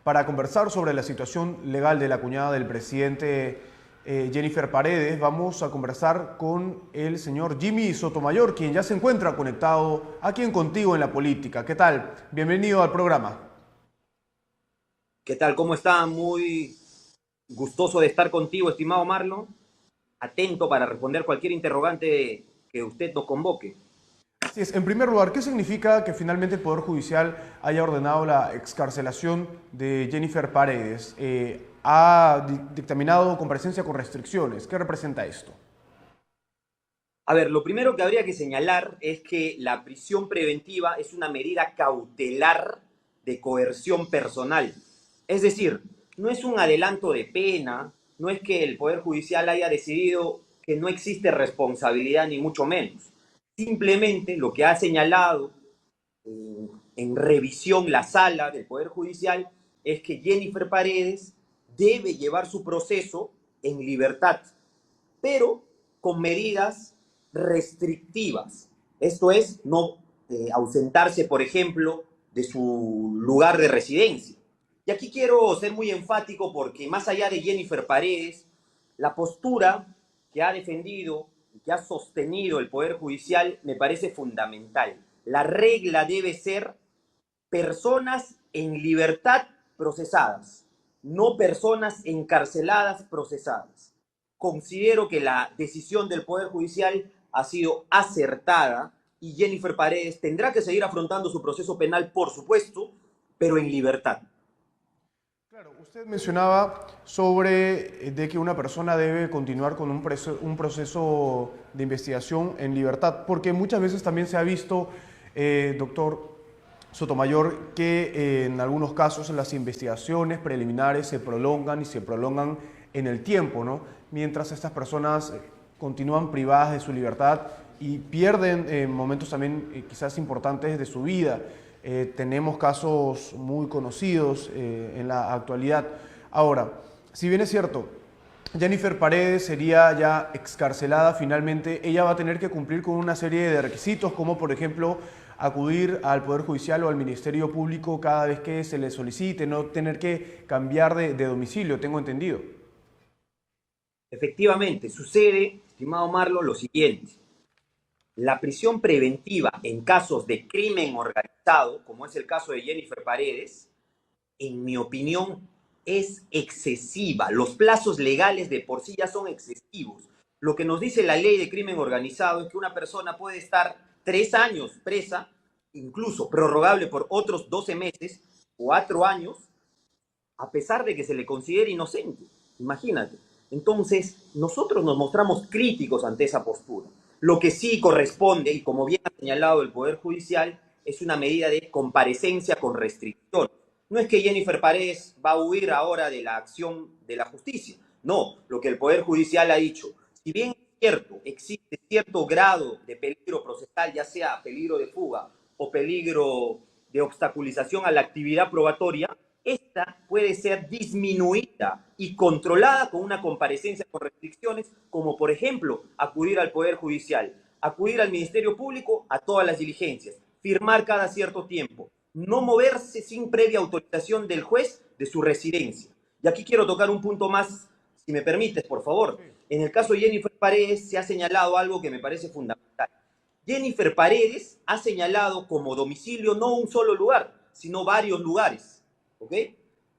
para conversar sobre la situación legal de la cuñada del presidente Jennifer Paredes. Vamos a conversar con el señor Jimmy Sotomayor, quien ya se encuentra conectado aquí en Contigo en la Política. ¿Qué tal? Bienvenido al programa. ¿Qué tal? ¿Cómo está? Muy gustoso de estar contigo, estimado Marlon. Atento para responder cualquier interrogante que usted nos convoque. Así es. En primer lugar, ¿qué significa que finalmente el Poder Judicial haya ordenado la excarcelación de Jennifer Paredes? Ha dictaminado comparecencia con restricciones. ¿Qué representa esto? A ver, lo primero que habría que señalar es que la prisión preventiva es una medida cautelar de coerción personal. Es decir, no es un adelanto de pena, no es que el Poder Judicial haya decidido que no existe responsabilidad, ni mucho menos. Simplemente lo que ha señalado en revisión la sala del Poder Judicial es que Jennifer Paredes debe llevar su proceso en libertad, pero con medidas restrictivas. Esto es, no ausentarse, por ejemplo, de su lugar de residencia. Y aquí quiero ser muy enfático porque más allá de Jennifer Paredes, la postura que ha defendido y que ha sostenido el Poder Judicial me parece fundamental. La regla debe ser personas en libertad procesadas, no personas encarceladas procesadas. Considero que la decisión del Poder Judicial ha sido acertada y Jennifer Paredes tendrá que seguir afrontando su proceso penal, por supuesto, pero en libertad. Claro, usted mencionaba sobre de que una persona debe continuar con un proceso de investigación en libertad, porque muchas veces también se ha visto, doctor Sotomayor, que en algunos casos las investigaciones preliminares se prolongan y se prolongan en el tiempo, ¿no? Mientras estas personas continúan privadas de su libertad y pierden momentos también quizás importantes de su vida. Tenemos casos muy conocidos en la actualidad. Ahora, si bien es cierto, Jennifer Paredes sería ya excarcelada finalmente, ella va a tener que cumplir con una serie de requisitos, como por ejemplo acudir al Poder Judicial o al Ministerio Público cada vez que se le solicite, no tener que cambiar de domicilio, tengo entendido. Efectivamente, sucede, estimado Marlon, lo siguiente. La prisión preventiva en casos de crimen organizado, como es el caso de Jennifer Paredes, en mi opinión, es excesiva. Los plazos legales de por sí ya son excesivos. Lo que nos dice la ley de crimen organizado es que una persona puede estar 3 años presa, incluso prorrogable por otros 12 meses, 4 años, a pesar de que se le considere inocente. Imagínate. Entonces, nosotros nos mostramos críticos ante esa postura. Lo que sí corresponde, y como bien ha señalado el Poder Judicial, es una medida de comparecencia con restricción. No es que Jennifer Paredes va a huir ahora de la acción de la justicia. No, lo que el Poder Judicial ha dicho, si bien es cierto, existe cierto grado de peligro procesal, ya sea peligro de fuga o peligro de obstaculización a la actividad probatoria, esta puede ser disminuida y controlada con una comparecencia con restricciones, como por ejemplo acudir al Poder Judicial, acudir al Ministerio Público a todas las diligencias, firmar cada cierto tiempo, no moverse sin previa autorización del juez de su residencia. Y aquí quiero tocar un punto más, si me permites, por favor. En el caso de Jennifer Paredes se ha señalado algo que me parece fundamental. Jennifer Paredes ha señalado como domicilio no un solo lugar, sino varios lugares. ¿Ok?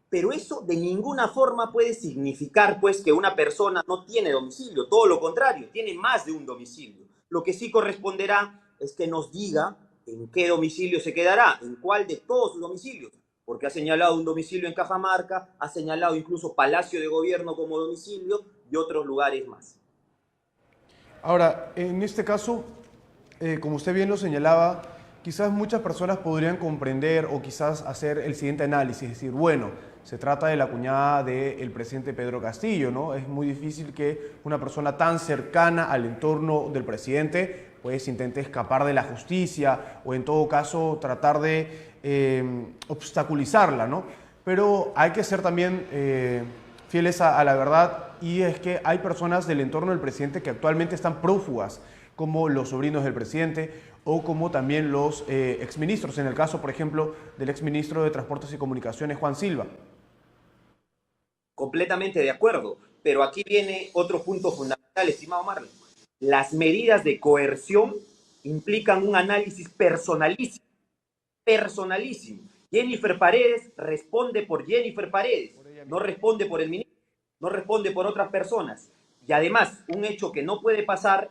Pero eso de ninguna forma puede significar, pues, que una persona no tiene domicilio. Todo lo contrario, tiene más de un domicilio. Lo que sí corresponderá es que nos diga en qué domicilio se quedará, en cuál de todos sus domicilios. Porque ha señalado un domicilio en Cajamarca, ha señalado incluso Palacio de Gobierno como domicilio y otros lugares más. Ahora, en este caso, como usted bien lo señalaba, quizás muchas personas podrían comprender o quizás hacer el siguiente análisis, decir, bueno, se trata de la cuñada del presidente Pedro Castillo, ¿no? Es muy difícil que una persona tan cercana al entorno del presidente pues intente escapar de la justicia o en todo caso tratar de obstaculizarla, ¿no? Pero hay que ser también fieles a la verdad, y es que hay personas del entorno del presidente que actualmente están prófugas, como los sobrinos del presidente o como también los exministros, en el caso, por ejemplo, del exministro de Transportes y Comunicaciones, Juan Silva. completamente de acuerdo. Pero aquí viene otro punto fundamental, estimado Marlon. Las medidas de coerción implican un análisis personalísimo. Personalísimo. Jennifer Paredes responde por Jennifer Paredes, no responde por el ministro, no responde por otras personas. Y además, un hecho que no puede pasar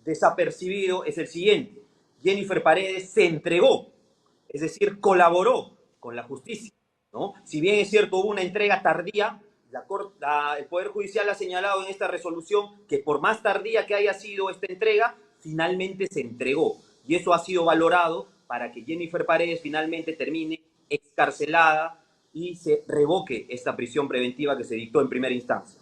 desapercibido es el siguiente. Jennifer Paredes se entregó, es decir, colaboró con la justicia, ¿no? Si bien es cierto, hubo una entrega tardía, el Poder Judicial ha señalado en esta resolución que por más tardía que haya sido esta entrega, finalmente se entregó. Y eso ha sido valorado para que Jennifer Paredes finalmente termine excarcelada y se revoque esta prisión preventiva que se dictó en primera instancia.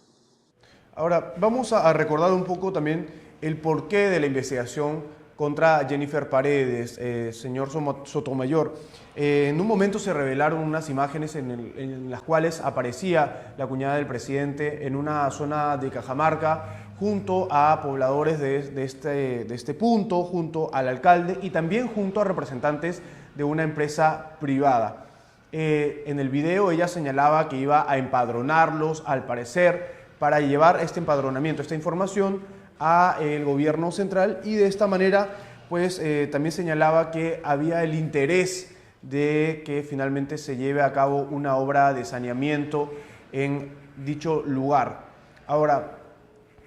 Ahora, vamos a recordar un poco también el porqué de la investigación contra Jennifer Paredes, señor Sotomayor. En un momento se revelaron unas imágenes en las cuales aparecía la cuñada del presidente en una zona de Cajamarca junto a pobladores de este punto, junto al alcalde y también junto a representantes de una empresa privada. En el video ella señalaba que iba a empadronarlos, al parecer, para llevar este empadronamiento, esta información al gobierno central y de esta manera pues también señalaba que había el interés de que finalmente se lleve a cabo una obra de saneamiento en dicho lugar. Ahora,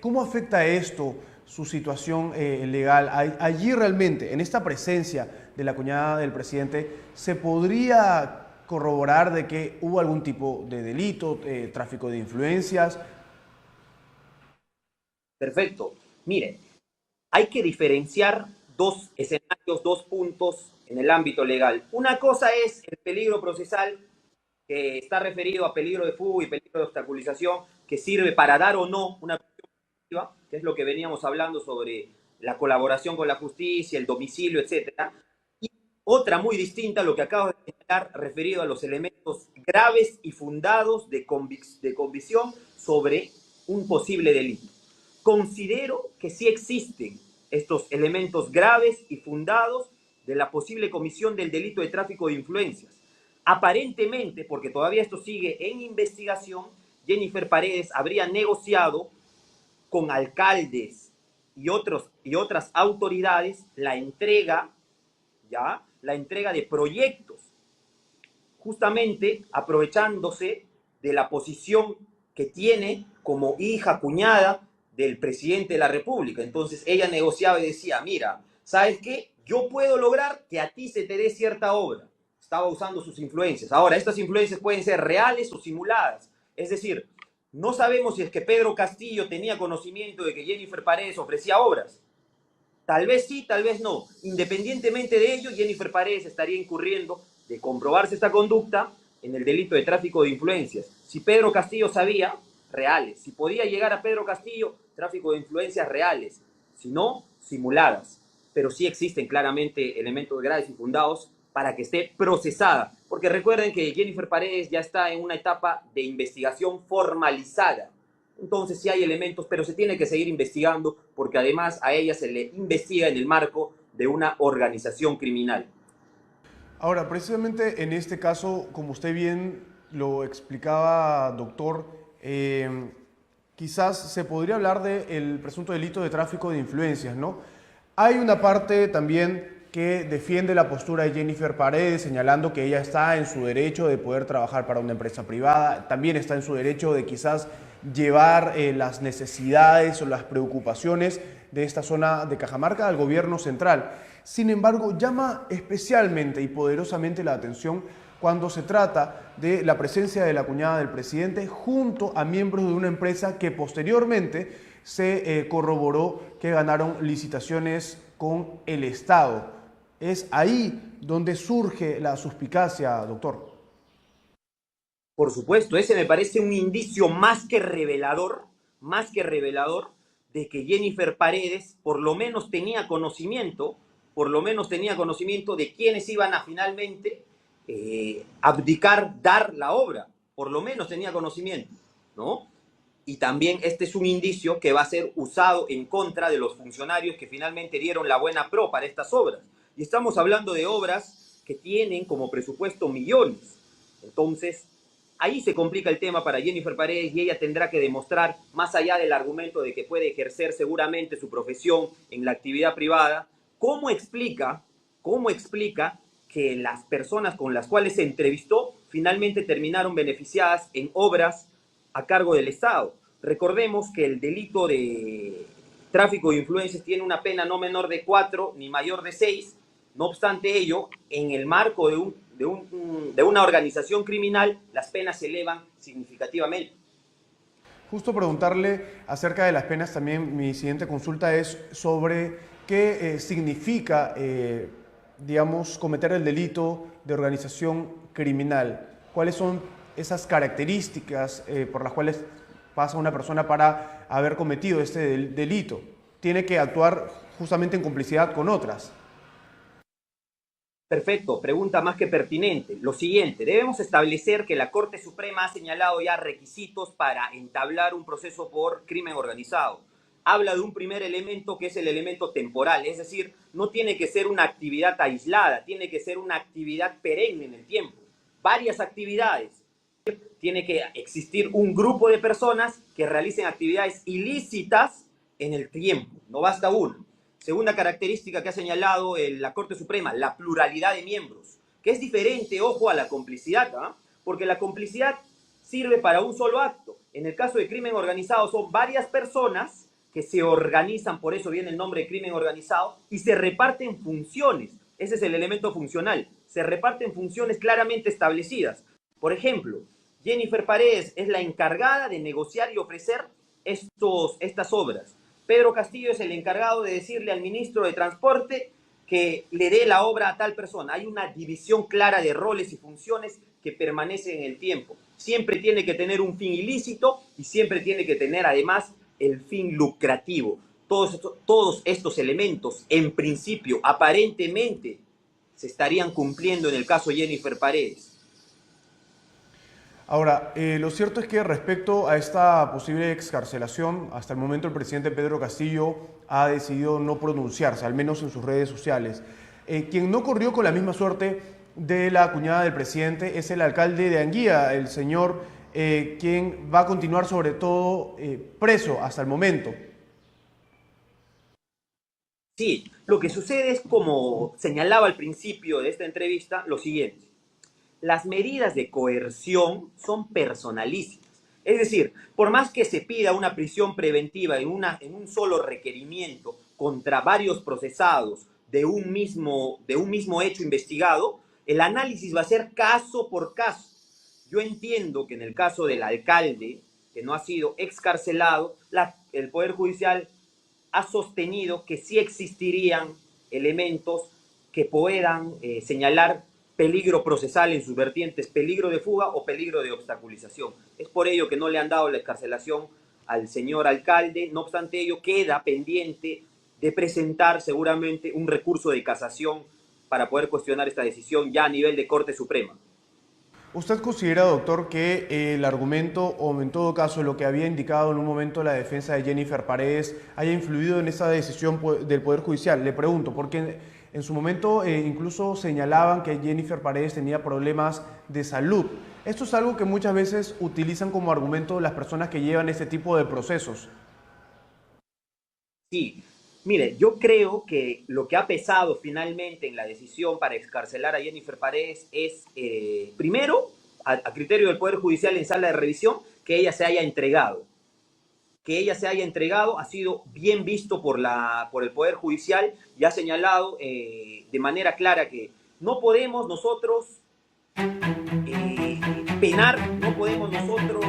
¿cómo afecta esto su situación legal? Allí realmente, en esta presencia de la cuñada del presidente, ¿se podría corroborar de que hubo algún tipo de delito, tráfico de influencias? Perfecto. Miren, hay que diferenciar dos escenarios, dos puntos en el ámbito legal. Una cosa es el peligro procesal, que está referido a peligro de fuga y peligro de obstaculización, que sirve para dar o no una prisión preventiva, que es lo que veníamos hablando sobre la colaboración con la justicia, el domicilio, etcétera. Y otra muy distinta, lo que acabo de señalar, referido a los elementos graves y fundados de convicción sobre un posible delito. Considero que sí existen estos elementos graves y fundados de la posible comisión del delito de tráfico de influencias. Aparentemente, porque todavía esto sigue en investigación, Jennifer Paredes habría negociado con alcaldes y otras autoridades la entrega de proyectos, justamente aprovechándose de la posición que tiene como hija, cuñada del presidente de la República. Entonces ella negociaba y decía, mira, ¿sabes qué? Yo puedo lograr que a ti se te dé cierta obra. Estaba usando sus influencias. Ahora, estas influencias pueden ser reales o simuladas. Es decir, no sabemos si es que Pedro Castillo tenía conocimiento de que Jennifer Paredes ofrecía obras. Tal vez sí, tal vez no. Independientemente de ello, Jennifer Paredes estaría incurriendo, de comprobarse esta conducta, en el delito de tráfico de influencias. Si Pedro Castillo sabía, reales. Si podía llegar a Pedro Castillo, tráfico de influencias reales. Si no, simuladas. Pero sí existen claramente elementos graves y fundados para que esté procesada. Porque recuerden que Jennifer Paredes ya está en una etapa de investigación formalizada. Entonces sí hay elementos, pero se tiene que seguir investigando porque además a ella se le investiga en el marco de una organización criminal. Ahora, precisamente en este caso, como usted bien lo explicaba, doctor, quizás se podría hablar del presunto delito de tráfico de influencias, ¿no? Hay una parte también que defiende la postura de Jennifer Paredes, señalando que ella está en su derecho de poder trabajar para una empresa privada, también está en su derecho de quizás llevar las necesidades o las preocupaciones de esta zona de Cajamarca al gobierno central. Sin embargo, llama especialmente y poderosamente la atención cuando se trata de la presencia de la cuñada del presidente junto a miembros de una empresa que posteriormente se corroboró que ganaron licitaciones con el Estado. Es ahí donde surge la suspicacia, doctor. Por supuesto, ese me parece un indicio más que revelador, de que Jennifer Paredes por lo menos tenía conocimiento de quiénes iban a finalmente abdicar, dar la obra. Por lo menos tenía conocimiento, ¿no? Y también este es un indicio que va a ser usado en contra de los funcionarios que finalmente dieron la buena pro para estas obras. Y estamos hablando de obras que tienen como presupuesto millones. Entonces, ahí se complica el tema para Jennifer Paredes y ella tendrá que demostrar, más allá del argumento de que puede ejercer seguramente su profesión en la actividad privada, cómo explica que las personas con las cuales se entrevistó finalmente terminaron beneficiadas en obras a cargo del Estado. Recordemos que el delito de tráfico de influencias tiene una pena no menor de 4 ni mayor de 6. No obstante ello, en el marco de una organización criminal, las penas se elevan significativamente. Justo preguntarle acerca de las penas también, mi siguiente consulta es sobre qué significa, digamos, cometer el delito de organización criminal. ¿Cuáles son esas características por las cuales pasa una persona para haber cometido este delito? Tiene que actuar justamente en complicidad con otras. Perfecto, pregunta más que pertinente. Lo siguiente, debemos establecer que la Corte Suprema ha señalado ya requisitos para entablar un proceso por crimen organizado. Habla de un primer elemento que es el elemento temporal, es decir, no tiene que ser una actividad aislada, tiene que ser una actividad perenne en el tiempo. Varias actividades. Tiene que existir un grupo de personas que realicen actividades ilícitas en el tiempo, no basta una. Segunda característica que ha señalado la Corte Suprema, la pluralidad de miembros, que es diferente, ojo, a la complicidad, ¿eh? Porque la complicidad sirve para un solo acto. En el caso de crimen organizado son varias personas que se organizan, por eso viene el nombre de crimen organizado, y se reparten funciones. Ese es el elemento funcional. Se reparten funciones claramente establecidas. Por ejemplo, Jennifer Paredes es la encargada de negociar y ofrecer estas obras. Pedro Castillo es el encargado de decirle al ministro de Transporte que le dé la obra a tal persona. Hay una división clara de roles y funciones que permanecen en el tiempo. Siempre tiene que tener un fin ilícito y siempre tiene que tener además el fin lucrativo. Todos estos elementos, en principio, aparentemente, se estarían cumpliendo en el caso Jennifer Paredes. Ahora, lo cierto es que respecto a esta posible excarcelación, hasta el momento el presidente Pedro Castillo ha decidido no pronunciarse, al menos en sus redes sociales. Quien no corrió con la misma suerte de la cuñada del presidente es el alcalde de Anguía, el señor quien va a continuar sobre todo preso hasta el momento. Sí, lo que sucede es, como señalaba al principio de esta entrevista, lo siguiente. Las medidas de coerción son personalísimas. Es decir, por más que se pida una prisión preventiva en un solo requerimiento contra varios procesados de un mismo hecho investigado, el análisis va a ser caso por caso. Yo entiendo que en el caso del alcalde, que no ha sido excarcelado, el Poder Judicial ha sostenido que sí existirían elementos que puedan señalar peligro procesal en sus vertientes, peligro de fuga o peligro de obstaculización. Es por ello que no le han dado la excarcelación al señor alcalde. No obstante ello, queda pendiente de presentar seguramente un recurso de casación para poder cuestionar esta decisión ya a nivel de Corte Suprema. ¿Usted considera, doctor, que el argumento, o en todo caso lo que había indicado en un momento la defensa de Jennifer Paredes, haya influido en esa decisión del Poder Judicial? Le pregunto, porque en su momento incluso señalaban que Jennifer Paredes tenía problemas de salud. Esto es algo que muchas veces utilizan como argumento las personas que llevan este tipo de procesos. Sí, mire, yo creo que lo que ha pesado finalmente en la decisión para excarcelar a Jennifer Paredes es, primero, a criterio del Poder Judicial en sala de revisión, que ella se haya entregado. Que ella se haya entregado ha sido bien visto por el Poder Judicial y ha señalado de manera clara que no podemos nosotros penar, no podemos nosotros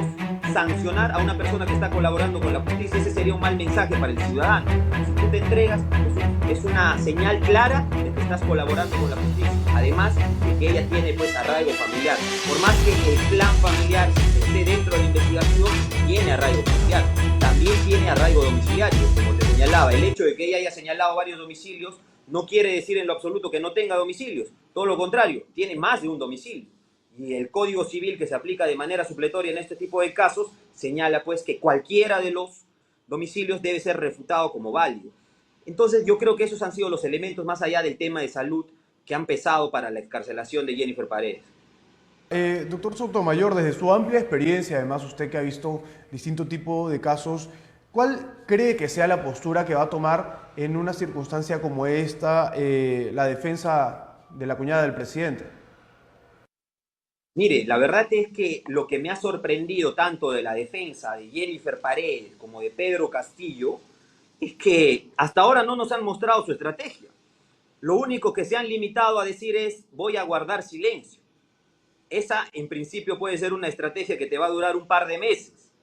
sancionar a una persona que está colaborando con la justicia. Ese sería un mal mensaje para el ciudadano. Si tú te entregas, pues, es una señal clara de que estás colaborando con la justicia. Además de que ella tiene pues arraigo familiar. Por más que el plan familiar esté dentro de la investigación, tiene arraigo familiar. También tiene arraigo domiciliario, como te señalaba. El hecho de que ella haya señalado varios domicilios no quiere decir en lo absoluto que no tenga domicilios. Todo lo contrario, tiene más de un domicilio. Y el Código Civil, que se aplica de manera supletoria en este tipo de casos, señala pues que cualquiera de los domicilios debe ser refutado como válido. Entonces yo creo que esos han sido los elementos, más allá del tema de salud, que han pesado para la excarcelación de Jennifer Paredes. Doctor Sotomayor, desde su amplia experiencia, además usted que ha visto distinto tipo de casos, ¿cuál cree que sea la postura que va a tomar en una circunstancia como esta la defensa de la cuñada del presidente? Mire, la verdad es que lo que me ha sorprendido tanto de la defensa de Jennifer Paredes como de Pedro Castillo es que hasta ahora no nos han mostrado su estrategia. Lo único que se han limitado a decir es voy a guardar silencio. Esa en principio puede ser una estrategia que te va a durar un par de meses,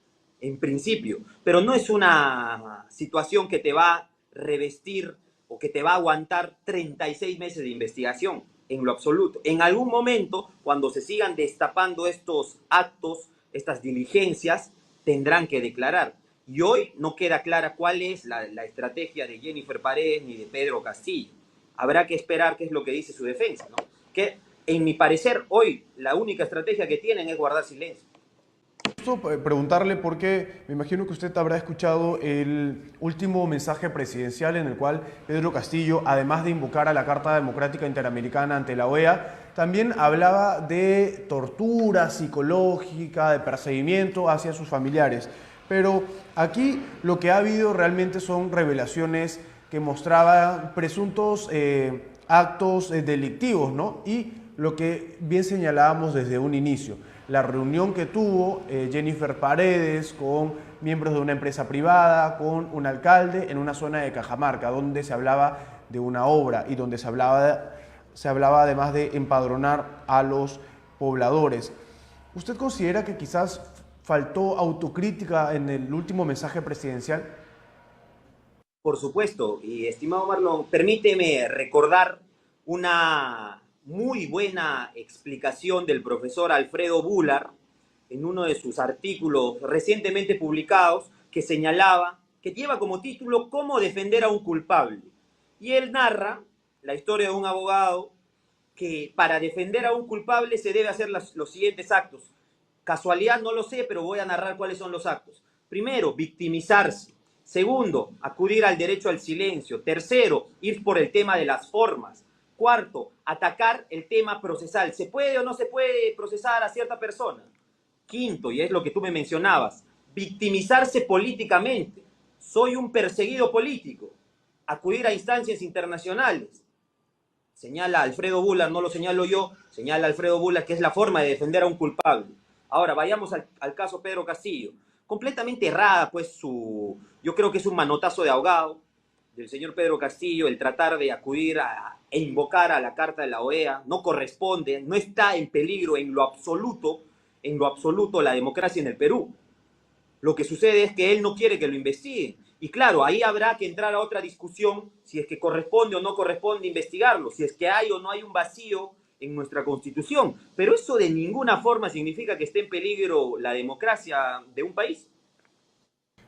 en principio, pero no es una situación que te va a revestir o que te va a aguantar 36 meses de investigación, en lo absoluto. En algún momento, cuando se sigan destapando estos actos, estas diligencias, tendrán que declarar. Y hoy no queda clara cuál es la estrategia de Jennifer Paredes ni de Pedro Castillo. Habrá que esperar qué es lo que dice su defensa, ¿no? Que en mi parecer, hoy la única estrategia que tienen es guardar silencio. Justo preguntarle porque me imagino que usted habrá escuchado el último mensaje presidencial en el cual Pedro Castillo, además de invocar a la Carta Democrática Interamericana ante la OEA, también hablaba de tortura psicológica, de perseguimiento hacia sus familiares. Pero aquí lo que ha habido realmente son revelaciones que mostraban presuntos actos delictivos, ¿no? Y lo que bien señalábamos desde un inicio, la reunión que tuvo Jennifer Paredes con miembros de una empresa privada, con un alcalde en una zona de Cajamarca, donde se hablaba de una obra y donde se hablaba además de empadronar a los pobladores. ¿Usted considera que quizás faltó autocrítica en el último mensaje presidencial? Por supuesto, y estimado Marlon, permíteme recordar una muy buena explicación del profesor Alfredo Bular en uno de sus artículos recientemente publicados que señalaba, que lleva como título "Cómo defender a un culpable". Y él narra la historia de un abogado que para defender a un culpable se debe hacer los siguientes actos. Casualidad, no lo sé, pero voy a narrar cuáles son los actos. Primero, victimizarse. Segundo, acudir al derecho al silencio. Tercero, ir por el tema de las formas. Cuarto, atacar el tema procesal. ¿Se puede o no se puede procesar a cierta persona? Quinto, y es lo que tú me mencionabas, victimizarse políticamente. Soy un perseguido político. Acudir a instancias internacionales. Señala Alfredo Bular, no lo señalo yo, señala Alfredo Bular que es la forma de defender a un culpable. Ahora, vayamos al caso Pedro Castillo. Completamente errada, pues, yo creo que es un manotazo de ahogado del señor Pedro Castillo el tratar de acudir e invocar a la Carta de la OEA. No corresponde, no está en peligro en lo absoluto la democracia en el Perú. Lo que sucede es que él no quiere que lo investiguen. Y claro, ahí habrá que entrar a otra discusión si es que corresponde o no corresponde investigarlo, si es que hay o no hay un vacío en nuestra Constitución. Pero eso de ninguna forma significa que esté en peligro la democracia de un país.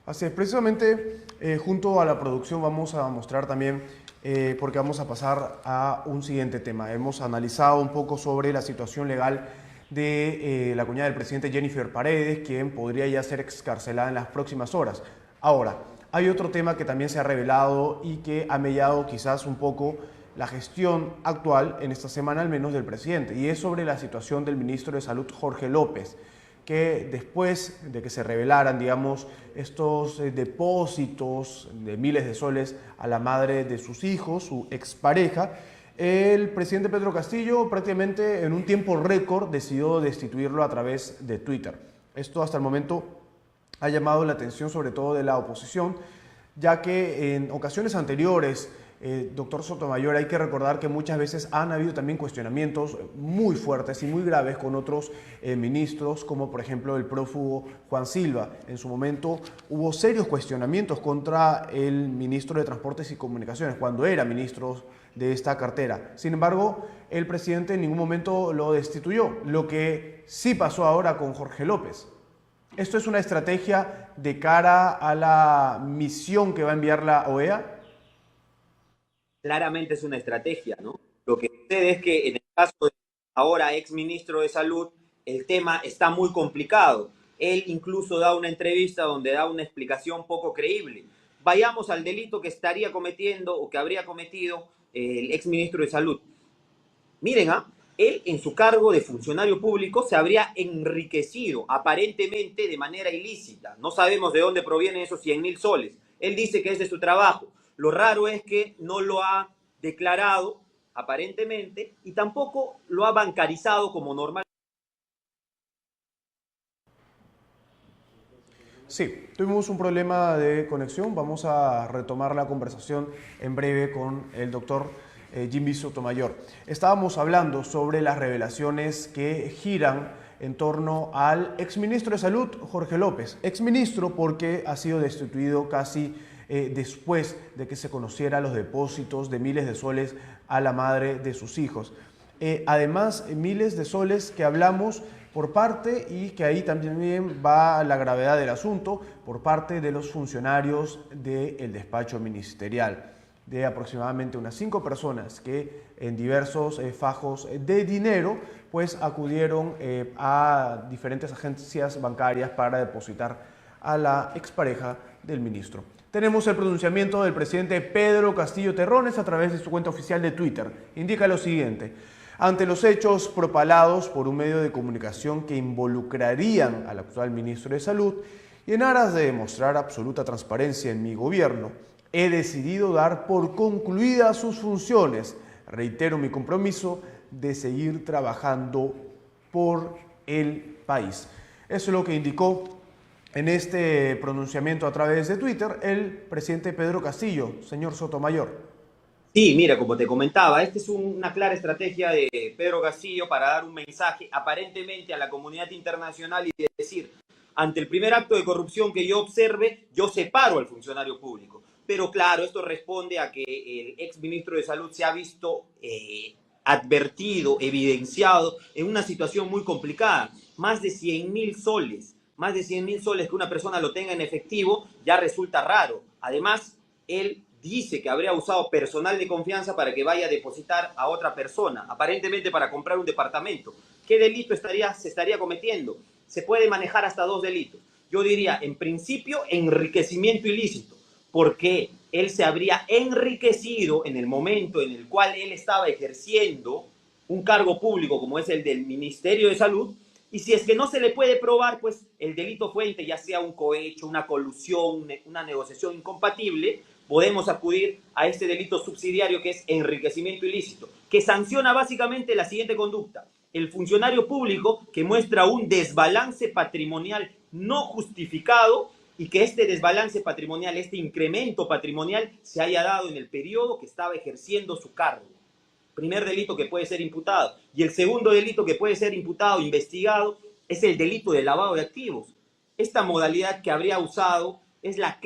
Así es, precisamente junto a la producción vamos a mostrar también, porque vamos a pasar a un siguiente tema. Hemos analizado un poco sobre la situación legal de la cuñada del presidente Jennifer Paredes, quien podría ya ser excarcelada en las próximas horas. Ahora, hay otro tema que también se ha revelado y que ha mellado quizás un poco la gestión actual, en esta semana al menos, del presidente, y es sobre la situación del ministro de Salud, Jorge López, que después de que se revelaran, digamos, estos depósitos de miles de soles a la madre de sus hijos, su expareja, el presidente Pedro Castillo prácticamente en un tiempo récord decidió destituirlo a través de Twitter. Esto hasta el momento ha llamado la atención sobre todo de la oposición, ya que en ocasiones anteriores, doctor Sotomayor, hay que recordar que muchas veces han habido también cuestionamientos muy fuertes y muy graves con otros ministros, como por ejemplo el prófugo Juan Silva. En su momento hubo serios cuestionamientos contra el ministro de Transportes y Comunicaciones, cuando era ministro de esta cartera. Sin embargo, el presidente en ningún momento lo destituyó, lo que sí pasó ahora con Jorge López. ¿Esto es una estrategia de cara a la misión que va a enviar la OEA? Claramente es una estrategia, ¿no? Lo que sucede es que en el caso de ahora ex ministro de Salud, el tema está muy complicado. Él incluso da una entrevista donde da una explicación poco creíble. Vayamos al delito que estaría cometiendo o que habría cometido el ex ministro de Salud. Miren, él en su cargo de funcionario público se habría enriquecido aparentemente de manera ilícita. No sabemos de dónde provienen esos 100.000 soles. Él dice que es de su trabajo. Lo raro es que no lo ha declarado aparentemente y tampoco lo ha bancarizado como normal. Sí, tuvimos un problema de conexión. Vamos a retomar la conversación en breve con el doctor Jimmy Sotomayor. Estábamos hablando sobre las revelaciones que giran en torno al exministro de Salud, Jorge López. Exministro porque ha sido destituido casi después de que se conociera los depósitos de miles de soles a la madre de sus hijos. Además, miles de soles que hablamos por parte, y que ahí también va la gravedad del asunto, por parte de los funcionarios del despacho ministerial, de aproximadamente unas 5 personas que en diversos fajos de dinero pues acudieron a diferentes agencias bancarias para depositar a la expareja del ministro. Tenemos el pronunciamiento del presidente Pedro Castillo Terrones a través de su cuenta oficial de Twitter. Indica lo siguiente: ante los hechos propalados por un medio de comunicación que involucrarían al actual ministro de Salud y en aras de demostrar absoluta transparencia en mi gobierno, he decidido dar por concluidas sus funciones. Reitero mi compromiso de seguir trabajando por el país. Eso es lo que indicó en este pronunciamiento a través de Twitter el presidente Pedro Castillo. Señor Sotomayor. Sí, mira, como te comentaba, esta es una clara estrategia de Pedro Castillo para dar un mensaje aparentemente a la comunidad internacional y decir, ante el primer acto de corrupción que yo observe, yo separo al funcionario público. Pero claro, esto responde a que el ex ministro de Salud se ha visto advertido, evidenciado en una situación muy complicada. Más de 100.000 soles, más de 100.000 soles que una persona lo tenga en efectivo ya resulta raro. Además, él dice que habría usado personal de confianza para que vaya a depositar a otra persona, aparentemente para comprar un departamento. ¿Qué delito se estaría cometiendo? Se puede manejar hasta 2 delitos. Yo diría, en principio, enriquecimiento ilícito, porque él se habría enriquecido en el momento en el cual él estaba ejerciendo un cargo público como es el del Ministerio de Salud, y si es que no se le puede probar, pues el delito fuente, ya sea un cohecho, una colusión, una negociación incompatible, podemos acudir a este delito subsidiario que es enriquecimiento ilícito, que sanciona básicamente la siguiente conducta: el funcionario público que muestra un desbalance patrimonial no justificado y que este desbalance patrimonial, este incremento patrimonial se haya dado en el periodo que estaba ejerciendo su cargo. Primer delito que puede ser imputado. Y el segundo delito que puede ser imputado, investigado, es el delito de lavado de activos. Esta modalidad que habría usado es la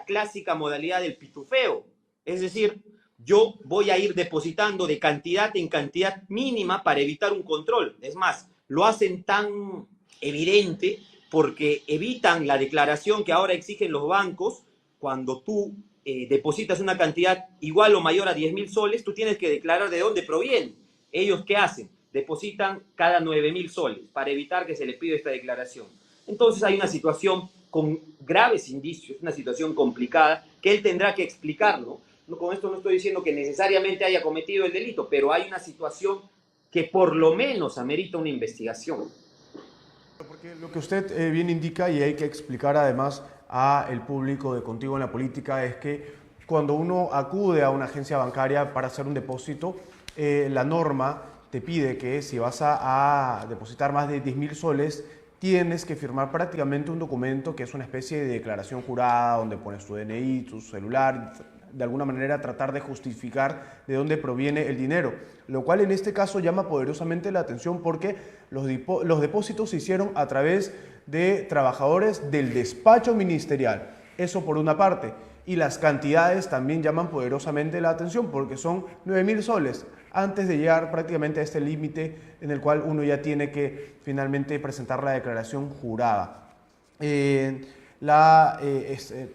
clásica modalidad del pitufeo. Es decir, yo voy a ir depositando de cantidad en cantidad mínima para evitar un control. Es más, lo hacen tan evidente porque evitan la declaración que ahora exigen los bancos. Cuando tú depositas una cantidad igual o mayor a 10.000 soles, tú tienes que declarar de dónde proviene. ¿Ellos qué hacen? Depositan cada 9.000 soles para evitar que se les pida esta declaración. Entonces hay una situación con graves indicios, una situación complicada que él tendrá que explicarlo. No, con esto no estoy diciendo que necesariamente haya cometido el delito, pero hay una situación que por lo menos amerita una investigación. Porque lo que usted bien indica, y hay que explicar además a el público de Contigo en la Política, es que cuando uno acude a una agencia bancaria para hacer un depósito, la norma te pide que si vas a depositar más de 10.000 soles, tienes que firmar prácticamente un documento que es una especie de declaración jurada donde pones tu DNI, tu celular, de alguna manera tratar de justificar de dónde proviene el dinero, lo cual en este caso llama poderosamente la atención porque los depósitos se hicieron a través de trabajadores del despacho ministerial. Eso por una parte. Y las cantidades también llaman poderosamente la atención porque son 9.000 soles antes de llegar prácticamente a este límite en el cual uno ya tiene que finalmente presentar la declaración jurada.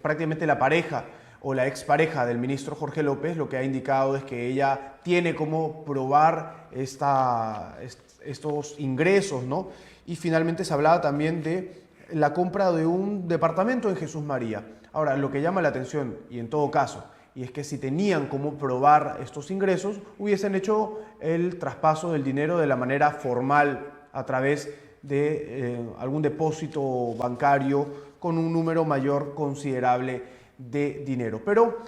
Prácticamente la pareja o la expareja del ministro Jorge López lo que ha indicado es que ella tiene como probar estos ingresos, ¿no? Y finalmente se hablaba también de la compra de un departamento en Jesús María. Ahora, lo que llama la atención, y en todo caso, y es que si tenían cómo probar estos ingresos, hubiesen hecho el traspaso del dinero de la manera formal a través de algún depósito bancario con un número mayor considerable de dinero. Pero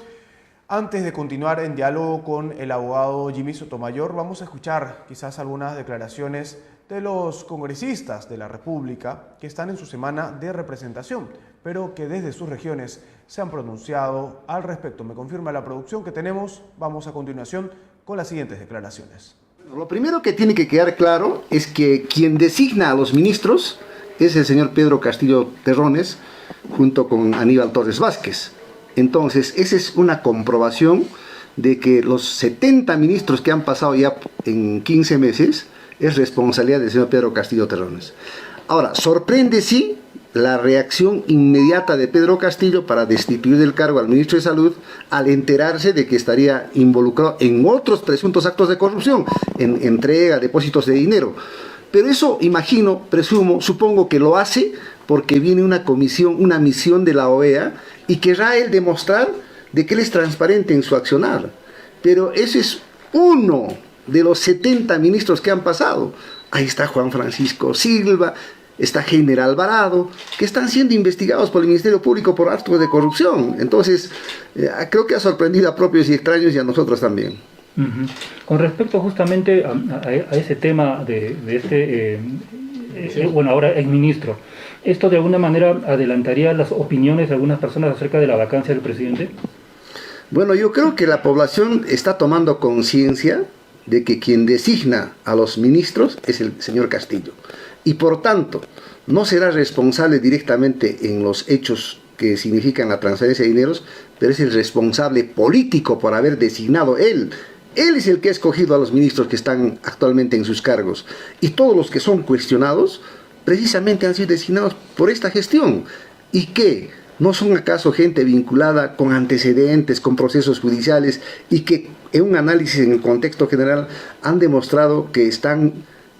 antes de continuar en diálogo con el abogado Jimmy Sotomayor, vamos a escuchar quizás algunas declaraciones de los congresistas de la República que están en su semana de representación, pero que desde sus regiones se han pronunciado al respecto. Me confirma la producción que tenemos. Vamos a continuación con las siguientes declaraciones. Lo primero que tiene que quedar claro es que quien designa a los ministros es el señor Pedro Castillo Terrones junto con Aníbal Torres Vázquez. Entonces, esa es una comprobación de que los 70 ministros que han pasado ya en 15 meses es responsabilidad del señor Pedro Castillo Terrones. Ahora, sorprende sí la reacción inmediata de Pedro Castillo para destituir del cargo al ministro de Salud al enterarse de que estaría involucrado en otros presuntos actos de corrupción, en entrega, depósitos de dinero. Pero eso, imagino, presumo, supongo que lo hace porque viene una comisión, una misión de la OEA y querrá él demostrar de que él es transparente en su accionar. Pero ese es uno de los 70 ministros que han pasado. Ahí está Juan Francisco Silva, está Heiner Alvarado, que están siendo investigados por el Ministerio Público por actos de corrupción. Entonces, creo que ha sorprendido a propios y extraños y a nosotros también. Con respecto justamente a ese tema de este, bueno, ahora es ministro, ¿esto de alguna manera adelantaría las opiniones de algunas personas acerca de la vacancia del presidente? Bueno, yo creo que la población está tomando conciencia de que quien designa a los ministros es el señor Castillo. Y por tanto, no será responsable directamente en los hechos que significan la transferencia de dineros, pero es el responsable político por haber designado él. Él es el que ha escogido a los ministros que están actualmente en sus cargos. Y todos los que son cuestionados, precisamente han sido designados por esta gestión. ¿Y qué? ¿No son acaso gente vinculada con antecedentes, con procesos judiciales y que en un análisis en el contexto general han demostrado que están,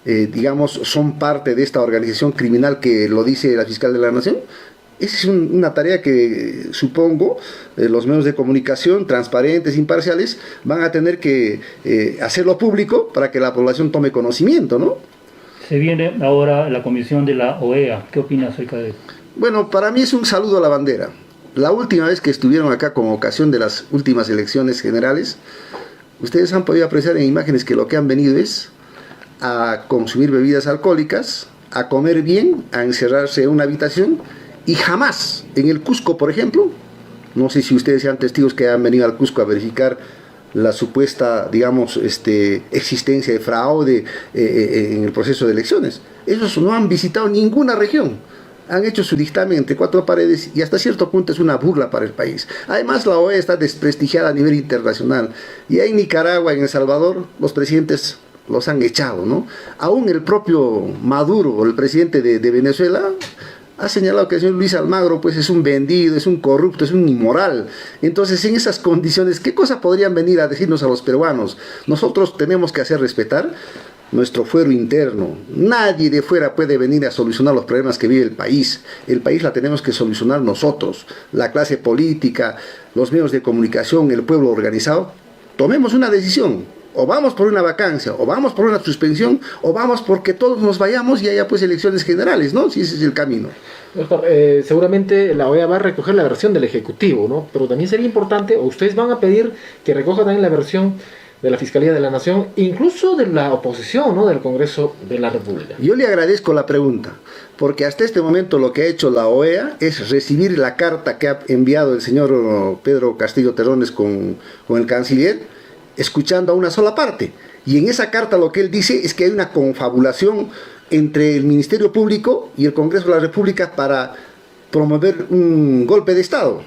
digamos, son parte de esta organización criminal que lo dice la fiscal de la Nación? Esa es una tarea que supongo los medios de comunicación transparentes, imparciales, van a tener que hacerlo público para que la población tome conocimiento, ¿no? Se viene ahora la comisión de la OEA. ¿Qué opina acerca de eso? Bueno, para mí es un saludo a la bandera. La última vez que estuvieron acá con ocasión de las últimas elecciones generales, ustedes han podido apreciar en imágenes que lo que han venido es a consumir bebidas alcohólicas, a comer bien, a encerrarse en una habitación y jamás en el Cusco, por ejemplo, no sé si ustedes sean testigos que han venido al Cusco a verificar la supuesta, digamos, existencia de fraude en el proceso de elecciones. Ellos no han visitado ninguna región. Han hecho su dictamen entre cuatro paredes y hasta cierto punto es una burla para el país. Además, la OEA está desprestigiada a nivel internacional. Y en Nicaragua, en El Salvador, los presidentes los han echado, ¿no? Aún el propio Maduro, el presidente de Venezuela, ha señalado que el señor Luis Almagro pues es un vendido, es un corrupto, es un inmoral. Entonces, en esas condiciones, ¿qué cosa podrían venir a decirnos a los peruanos? Nosotros tenemos que hacer respetar nuestro fuero interno. Nadie de fuera puede venir a solucionar los problemas que vive el país. El país la tenemos que solucionar nosotros, la clase política, los medios de comunicación, el pueblo organizado. Tomemos una decisión. O vamos por una vacancia, o vamos por una suspensión, o vamos porque todos nos vayamos y haya pues elecciones generales, ¿no? Si ese es el camino. Doctor, seguramente la OEA va a recoger la versión del Ejecutivo, ¿no? Pero también sería importante, o ustedes van a pedir que recoja también la versión de la Fiscalía de la Nación, incluso de la oposición, ¿no? Del Congreso de la República. Yo le agradezco la pregunta, porque hasta este momento lo que ha hecho la OEA es recibir la carta que ha enviado el señor Pedro Castillo Terrones con el canciller, escuchando a una sola parte. Y en esa carta lo que él dice es que hay una confabulación entre el Ministerio Público y el Congreso de la República para promover un golpe de Estado.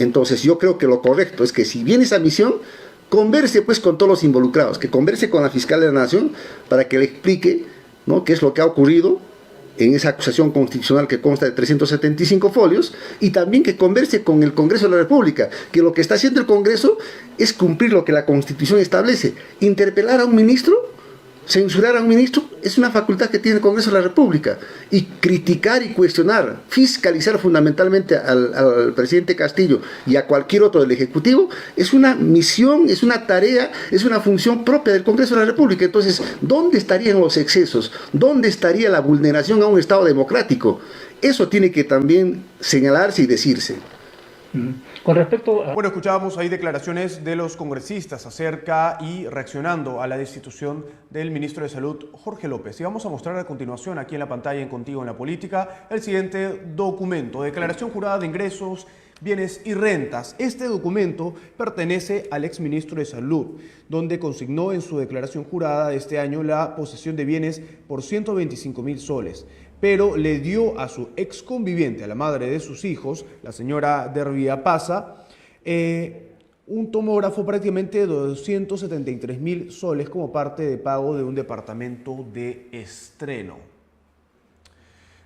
Entonces yo creo que lo correcto es que si viene esa misión, converse pues con todos los involucrados, que converse con la Fiscal de la Nación para que le explique, ¿no?, qué es lo que ha ocurrido en esa acusación constitucional que consta de 375 folios, y también que converse con el Congreso de la República, que lo que está haciendo el Congreso es cumplir lo que la Constitución establece, interpelar a un ministro Censurar a un ministro es una facultad que tiene el Congreso de la República. Y criticar y cuestionar, fiscalizar fundamentalmente al presidente Castillo y a cualquier otro del Ejecutivo, es una misión, es una tarea, es una función propia del Congreso de la República. Entonces, ¿dónde estarían los excesos? ¿Dónde estaría la vulneración a un Estado democrático? Eso tiene que también señalarse y decirse. Con respecto a... Bueno, escuchábamos ahí declaraciones de los congresistas acerca y reaccionando a la destitución del ministro de Salud, Jorge López. Y vamos a mostrar a continuación aquí en la pantalla en Contigo en la Política el siguiente documento, Declaración Jurada de Ingresos, Bienes y Rentas. Este documento pertenece al exministro de Salud, donde consignó en su declaración jurada de este año la posesión de bienes por 125.000 soles. Pero le dio a su ex conviviente, a la madre de sus hijos, la señora Dervia Paza, un tomógrafo prácticamente de 273.000 soles como parte de pago de un departamento de estreno.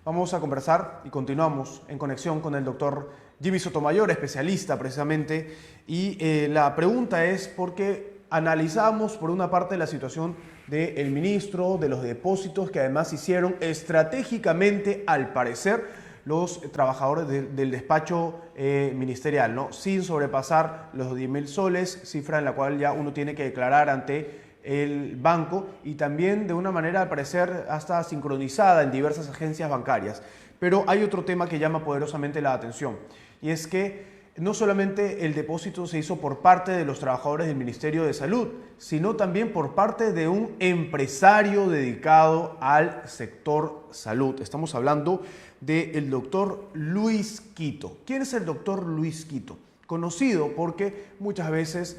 Vamos a conversar y continuamos en conexión con el doctor Jimmy Sotomayor, especialista precisamente, y la pregunta es porque analizamos por una parte la situación del ministro, de los depósitos que además hicieron estratégicamente, al parecer, los trabajadores del despacho ministerial, ¿no? Sin sobrepasar los 10.000 soles, cifra en la cual ya uno tiene que declarar ante el banco, y también de una manera al parecer hasta sincronizada en diversas agencias bancarias. Pero hay otro tema que llama poderosamente la atención, y es que no solamente el depósito se hizo por parte de los trabajadores del Ministerio de Salud, sino también por parte de un empresario dedicado al sector salud. Estamos hablando del doctor Luis Quito. ¿Quién es el doctor Luis Quito? Conocido porque muchas veces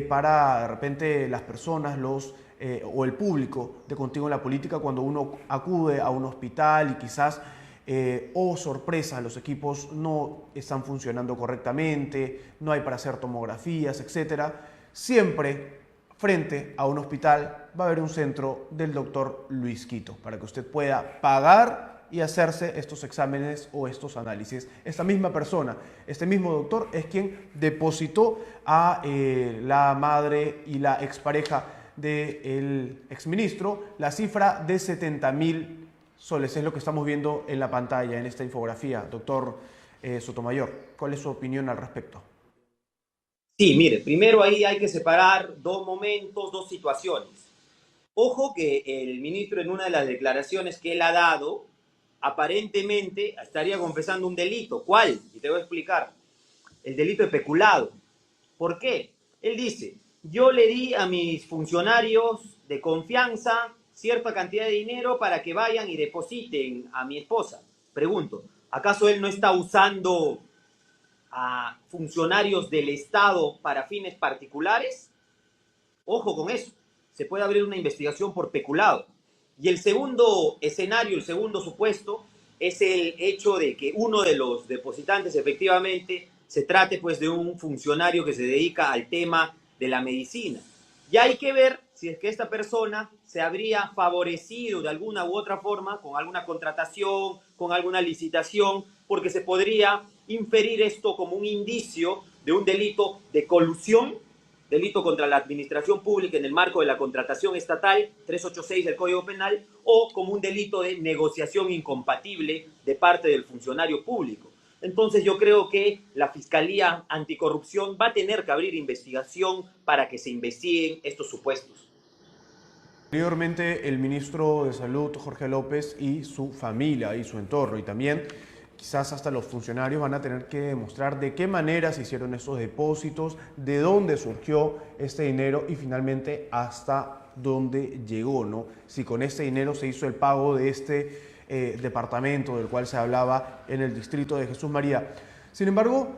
para de repente las personas, o el público de Contigo en la Política, cuando uno acude a un hospital y quizás sorpresa, los equipos no están funcionando correctamente, no hay para hacer tomografías, etc. Siempre frente a un hospital va a haber un centro del doctor Luis Quito para que usted pueda pagar y hacerse estos exámenes o estos análisis. Esta misma persona, este mismo doctor es quien depositó a la madre y la expareja del exministro la cifra de 70.000 soles. Es lo que estamos viendo en la pantalla, en esta infografía. Doctor Sotomayor, ¿cuál es su opinión al respecto? Sí, mire, primero ahí hay que separar dos momentos, dos situaciones. Ojo que el ministro, en una de las declaraciones que él ha dado, aparentemente estaría confesando un delito. ¿Cuál? Y te voy a explicar. El delito de peculado. ¿Por qué? Él dice, yo le di a mis funcionarios de confianza cierta cantidad de dinero para que vayan y depositen a mi esposa. Pregunto, ¿acaso él no está usando a funcionarios del Estado para fines particulares? Ojo con eso. Se puede abrir una investigación por peculado. Y el segundo escenario, el segundo supuesto, es el hecho de que uno de los depositantes efectivamente se trate pues de un funcionario que se dedica al tema de la medicina. Ya hay que ver si es que esta persona se habría favorecido de alguna u otra forma con alguna contratación, con alguna licitación, porque se podría inferir esto como un indicio de un delito de colusión, delito contra la administración pública en el marco de la contratación estatal, 386 del Código Penal, o como un delito de negociación incompatible de parte del funcionario público. Entonces yo creo que la Fiscalía Anticorrupción va a tener que abrir investigación para que se investiguen estos supuestos. Anteriormente, el ministro de Salud, Jorge López, y su familia y su entorno, y también quizás hasta los funcionarios, van a tener que demostrar de qué manera se hicieron estos depósitos, de dónde surgió este dinero y finalmente hasta dónde llegó, ¿no? Si con este dinero se hizo el pago de este departamento del cual se hablaba en el distrito de Jesús María. Sin embargo,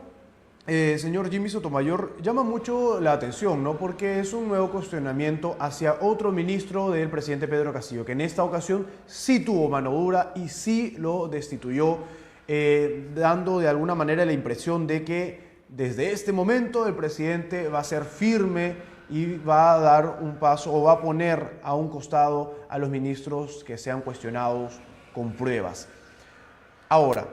señor Jimmy Sotomayor, llama mucho la atención, ¿no? Porque es un nuevo cuestionamiento hacia otro ministro del presidente Pedro Castillo, que en esta ocasión sí tuvo mano dura y sí lo destituyó, dando de alguna manera la impresión de que desde este momento el presidente va a ser firme y va a dar un paso o va a poner a un costado a los ministros que sean cuestionados con pruebas. Ahora,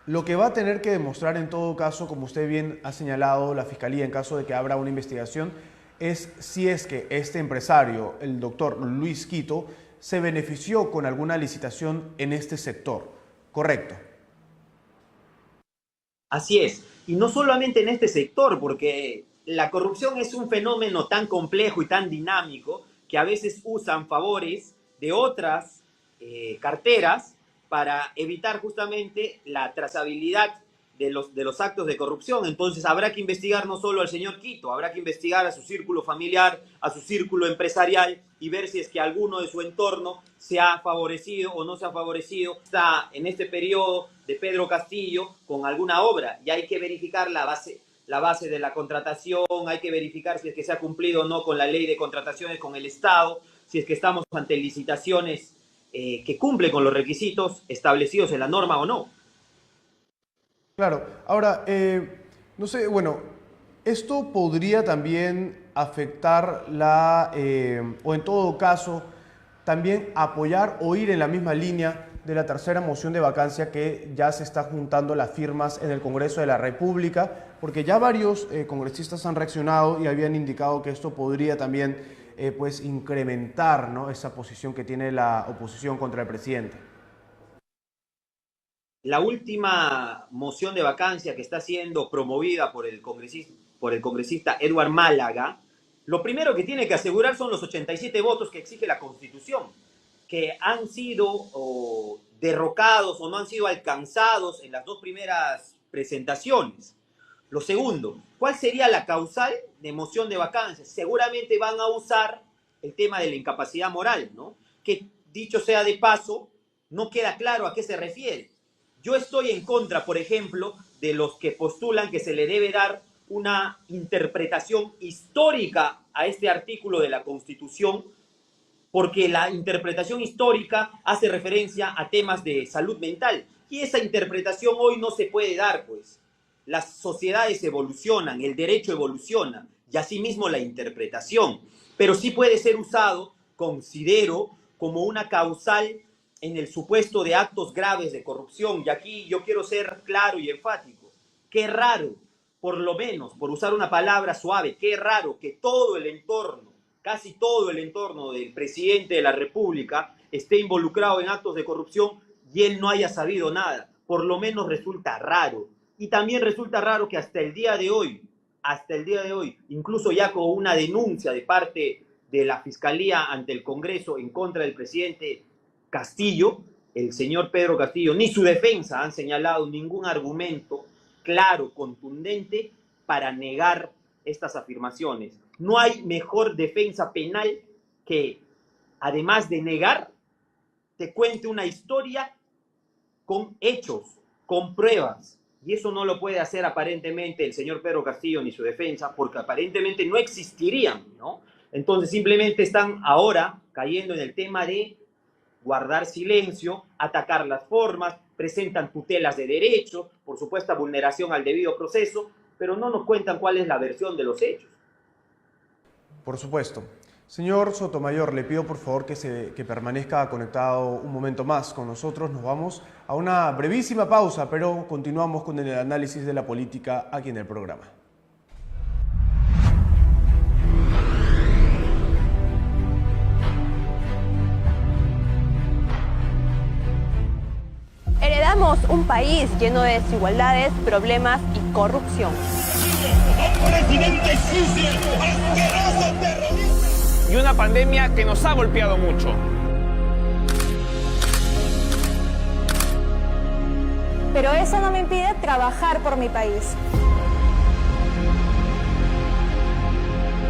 lo que va a tener que demostrar en todo caso, como usted bien ha señalado, la Fiscalía en caso de que abra una investigación, es si es que este empresario, el doctor Luis Quito, se benefició con alguna licitación en este sector. ¿Correcto? Así es. Y no solamente en este sector, porque la corrupción es un fenómeno tan complejo y tan dinámico que a veces usan favores de otras carteras para evitar justamente la trazabilidad de los actos de corrupción. Entonces habrá que investigar no solo al señor Quito, habrá que investigar a su círculo familiar, a su círculo empresarial y ver si es que alguno de su entorno se ha favorecido o no se ha favorecido. Está en este periodo de Pedro Castillo con alguna obra y hay que verificar la base de la contratación, hay que verificar si es que se ha cumplido o no con la ley de contrataciones con el Estado, si es que estamos ante licitaciones que cumplen con los requisitos establecidos en la norma o no. Claro. Ahora, no sé, bueno, esto podría también afectar o en todo caso, también apoyar o ir en la misma línea de la tercera moción de vacancia que ya se está juntando las firmas en el Congreso de la República, porque ya varios congresistas han reaccionado y habían indicado que esto podría también pues incrementar, ¿no?, esa posición que tiene la oposición contra el presidente. La última moción de vacancia que está siendo promovida por el congresista Edward Málaga, lo primero que tiene que asegurar son los 87 votos que exige la Constitución, que han sido derrocados o no han sido alcanzados en las dos primeras presentaciones. Lo segundo, ¿cuál sería la causal de moción de vacancia? Seguramente van a usar el tema de la incapacidad moral, ¿no? Que, dicho sea de paso, no queda claro a qué se refiere. Yo estoy en contra, por ejemplo, de los que postulan que se le debe dar una interpretación histórica a este artículo de la Constitución, porque la interpretación histórica hace referencia a temas de salud mental. Y esa interpretación hoy no se puede dar, pues. Las sociedades evolucionan, el derecho evoluciona, y asimismo la interpretación. Pero sí puede ser usado, considero, como una causal en el supuesto de actos graves de corrupción. Y aquí yo quiero ser claro y enfático. Qué raro, por lo menos, por usar una palabra suave, qué raro que todo el entorno, casi todo el entorno del presidente de la República esté involucrado en actos de corrupción y él no haya sabido nada. Por lo menos resulta raro. Y también resulta raro que hasta el día de hoy, incluso ya con una denuncia de parte de la Fiscalía ante el Congreso en contra del presidente Castillo, el señor Pedro Castillo, ni su defensa han señalado ningún argumento claro, contundente, para negar estas afirmaciones. No hay mejor defensa penal que, además de negar, te cuente una historia con hechos, con pruebas. Y eso no lo puede hacer aparentemente el señor Pedro Castillo ni su defensa, porque aparentemente no existirían, ¿no? Entonces simplemente están ahora cayendo en el tema de guardar silencio, atacar las formas, presentan tutelas de derecho, por supuesta vulneración al debido proceso, pero no nos cuentan cuál es la versión de los hechos. Por supuesto. Señor Sotomayor, le pido por favor que permanezca conectado un momento más con nosotros. Nos vamos a una brevísima pausa, pero continuamos con el análisis de la política aquí en el programa. Heredamos un país lleno de desigualdades, problemas y corrupción. Y una pandemia que nos ha golpeado mucho. Pero eso no me impide trabajar por mi país.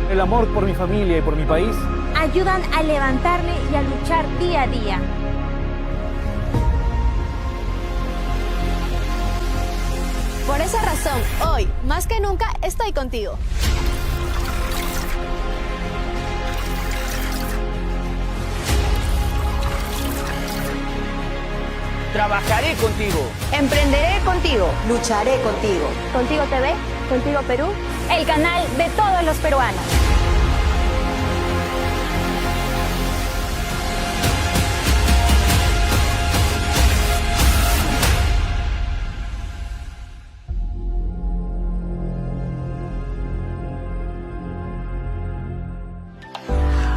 El amor por mi familia y por mi país ayudan a levantarme y a luchar día a día. Por esa razón, hoy, más que nunca, estoy contigo. Trabajaré contigo. Emprenderé contigo. Lucharé contigo. Contigo TV, Contigo Perú, el canal de todos los peruanos.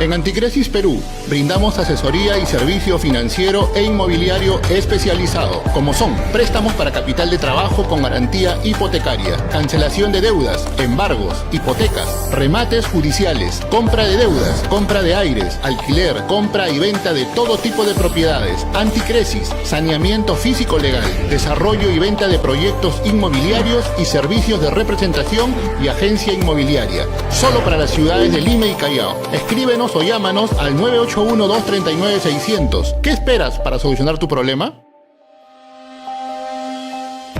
En Anticresis Perú, brindamos asesoría y servicio financiero e inmobiliario especializado, como son préstamos para capital de trabajo con garantía hipotecaria, cancelación de deudas, embargos, hipotecas, remates judiciales, compra de deudas, compra de aires, alquiler, compra y venta de todo tipo de propiedades, anticresis, saneamiento físico legal, desarrollo y venta de proyectos inmobiliarios y servicios de representación y agencia inmobiliaria, solo para las ciudades de Lima y Callao. Escríbenos o llámanos al 981-239-600. ¿Qué esperas para solucionar tu problema?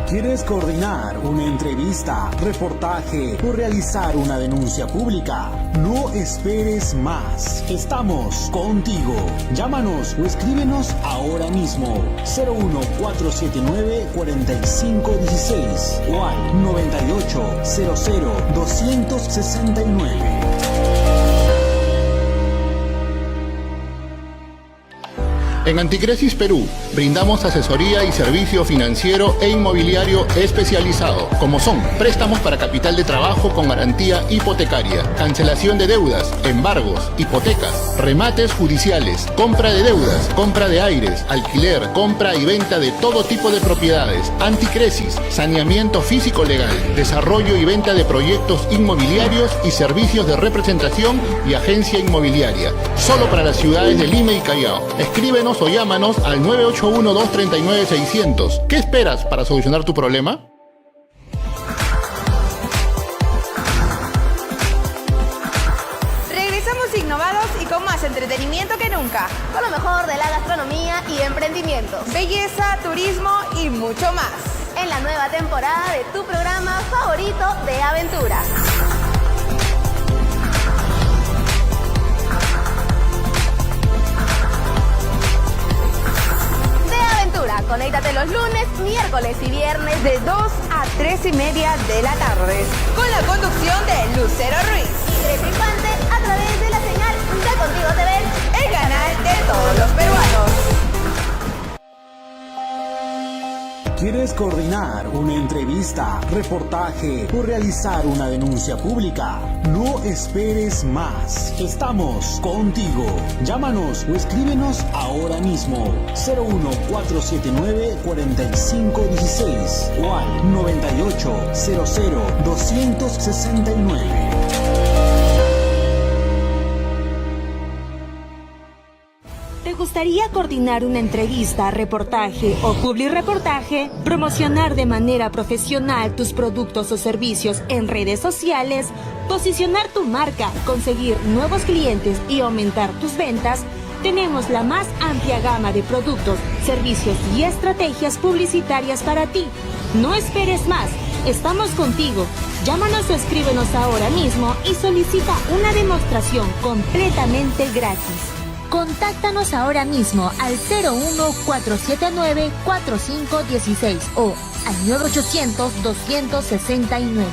¿Quieres coordinar una entrevista, reportaje o realizar una denuncia pública? No esperes más. Estamos contigo. Llámanos o escríbenos ahora mismo. 01479-4516 o al 9800-269. En Anticresis Perú, brindamos asesoría y servicio financiero e inmobiliario especializado, como son préstamos para capital de trabajo con garantía hipotecaria, cancelación de deudas, embargos, hipotecas, remates judiciales, compra de deudas, compra de aires, alquiler, compra y venta de todo tipo de propiedades, anticresis, saneamiento físico legal, desarrollo y venta de proyectos inmobiliarios y servicios de representación y agencia inmobiliaria, solo para las ciudades de Lima y Callao. Escríbenos o llámanos al 981-239-600. ¿Qué esperas para solucionar tu problema? Regresamos innovados y con más entretenimiento que nunca. Con lo mejor de la gastronomía y emprendimientos. Belleza, turismo y mucho más. En la nueva temporada de tu programa favorito de aventura. Conéctate los lunes, miércoles y viernes de 2 a 3:30 de la tarde. Con la conducción de Lucero Ruiz y Grecia Infante a través de la señal de Contigo TV, el canal de todos los peruanos. ¿Quieres coordinar una entrevista, reportaje o realizar una denuncia pública? No esperes más. Estamos contigo. Llámanos o escríbenos ahora mismo. 01479-4516 o al 9800-269. ¿Te gustaría coordinar una entrevista, reportaje o publireportaje? ¿Promocionar de manera profesional tus productos o servicios en redes sociales? ¿Posicionar tu marca, conseguir nuevos clientes y aumentar tus ventas? Tenemos la más amplia gama de productos, servicios y estrategias publicitarias para ti. No esperes más, estamos contigo. Llámanos o escríbenos ahora mismo y solicita una demostración completamente gratis. Contáctanos ahora mismo al 01479-4516 o al 980-269.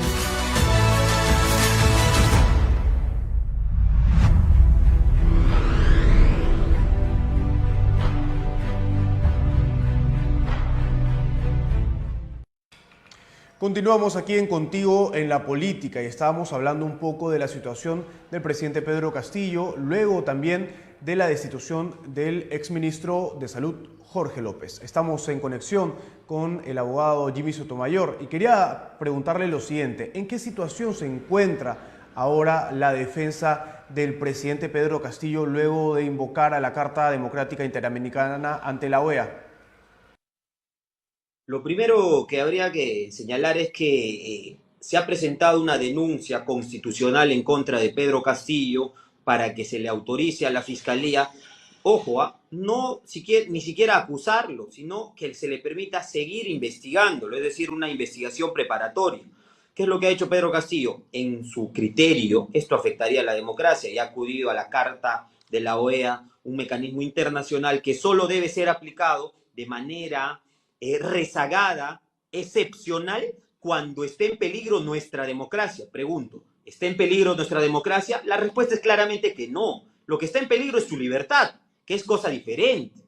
Continuamos aquí en Contigo en la Política y estábamos hablando un poco de la situación del presidente Pedro Castillo, luego también de la destitución del exministro de Salud, Jorge López. Estamos en conexión con el abogado Jimmy Sotomayor y quería preguntarle lo siguiente: ¿en qué situación se encuentra ahora la defensa del presidente Pedro Castillo luego de invocar a la Carta Democrática Interamericana ante la OEA? Lo primero que habría que señalar es que se ha presentado una denuncia constitucional en contra de Pedro Castillo para que se le autorice a la Fiscalía, ojo, no ni siquiera acusarlo, sino que se le permita seguir investigándolo, es decir, una investigación preparatoria. ¿Qué es lo que ha hecho Pedro Castillo? En su criterio, esto afectaría a la democracia y ha acudido a la Carta de la OEA, un mecanismo internacional que solo debe ser aplicado de manera rezagada, excepcional, cuando esté en peligro nuestra democracia. Pregunto, ¿está en peligro nuestra democracia? La respuesta es claramente que no. Lo que está en peligro es su libertad, que es cosa diferente,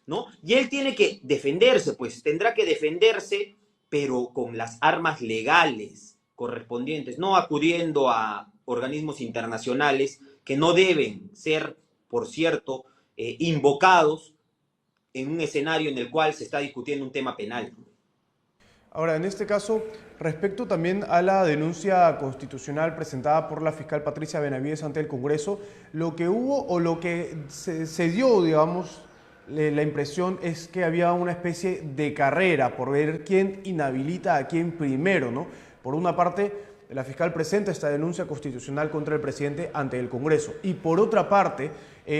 ¿no? Y él tiene que defenderse, pues tendrá que defenderse, pero con las armas legales correspondientes, no acudiendo a organismos internacionales que no deben ser, por cierto, invocados en un escenario en el cual se está discutiendo un tema penal. Ahora, en este caso, respecto también a la denuncia constitucional presentada por la fiscal Patricia Benavides ante el Congreso, lo que hubo o lo que se dio, digamos, la impresión es que había una especie de carrera por ver quién inhabilita a quién primero, ¿no? Por una parte, la fiscal presenta esta denuncia constitucional contra el presidente ante el Congreso y por otra parte,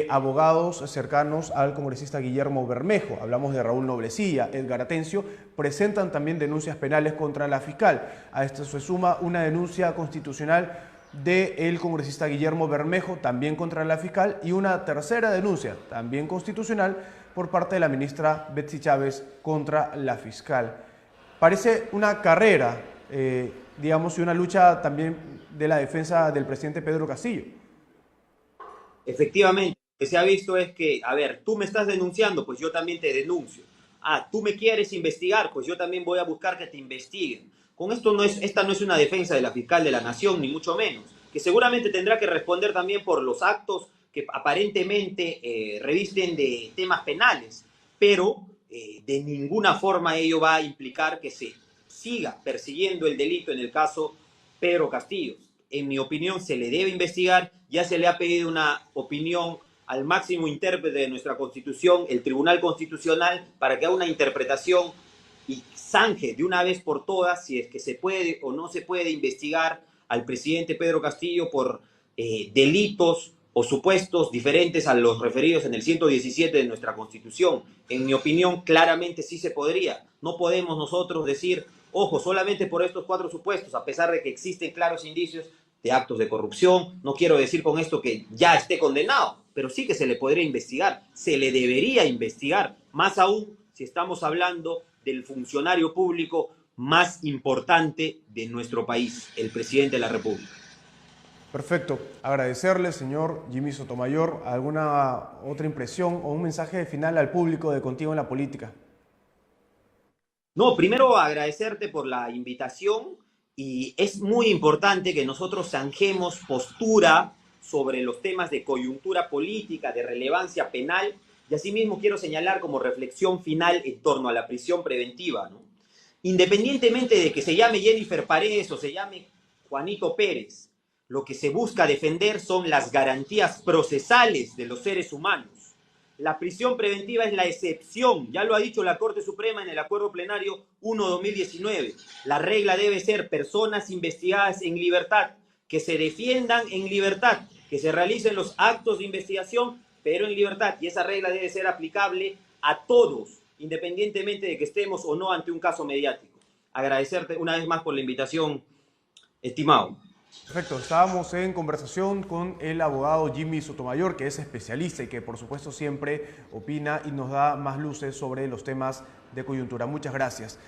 abogados cercanos al congresista Guillermo Bermejo, hablamos de Raúl Noblecilla, Edgar Atencio, presentan también denuncias penales contra la fiscal. A esto se suma una denuncia constitucional del congresista Guillermo Bermejo, también contra la fiscal, y una tercera denuncia, también constitucional, por parte de la ministra Betsy Chávez contra la fiscal. Parece una carrera, digamos, y una lucha también de la defensa del presidente Pedro Castillo. Efectivamente, lo que se ha visto es que, a ver, tú me estás denunciando, pues yo también te denuncio. Ah, tú me quieres investigar, pues yo también voy a buscar que te investiguen. Con esto esta no es una defensa de la fiscal de la Nación, ni mucho menos, que seguramente tendrá que responder también por los actos que aparentemente revisten de temas penales, pero de ninguna forma ello va a implicar que se siga persiguiendo el delito en el caso Pedro Castillo. En mi opinión, se le debe investigar. Ya se le ha pedido una opinión al máximo intérprete de nuestra Constitución, el Tribunal Constitucional, para que haga una interpretación y zanje de una vez por todas si es que se puede o no se puede investigar al presidente Pedro Castillo por delitos o supuestos diferentes a los referidos en el 117 de nuestra Constitución. En mi opinión, claramente sí se podría. No podemos nosotros decir, ojo, solamente por estos 4 supuestos, a pesar de que existen claros indicios de actos de corrupción. No quiero decir con esto que ya esté condenado, pero sí que se le podría investigar, se le debería investigar, más aún si estamos hablando del funcionario público más importante de nuestro país, el presidente de la República. Perfecto. Agradecerle, señor Jimmy Sotomayor, alguna otra impresión o un mensaje final al público de Contigo en la Política. No, primero agradecerte por la invitación y es muy importante que nosotros zanjemos postura sobre los temas de coyuntura política, de relevancia penal, y asimismo quiero señalar como reflexión final en torno a la prisión preventiva, ¿no? Independientemente de que se llame Jennifer Paredes o se llame Juanito Pérez, lo que se busca defender son las garantías procesales de los seres humanos. La prisión preventiva es la excepción, ya lo ha dicho la Corte Suprema en el Acuerdo Plenario 1/2019. La regla debe ser personas investigadas en libertad, que se defiendan en libertad, que se realicen los actos de investigación, pero en libertad. Y esa regla debe ser aplicable a todos, independientemente de que estemos o no ante un caso mediático. Agradecerte una vez más por la invitación, estimado. Perfecto, estábamos en conversación con el abogado Jimmy Sotomayor, que es especialista y que por supuesto siempre opina y nos da más luces sobre los temas de coyuntura. Muchas gracias.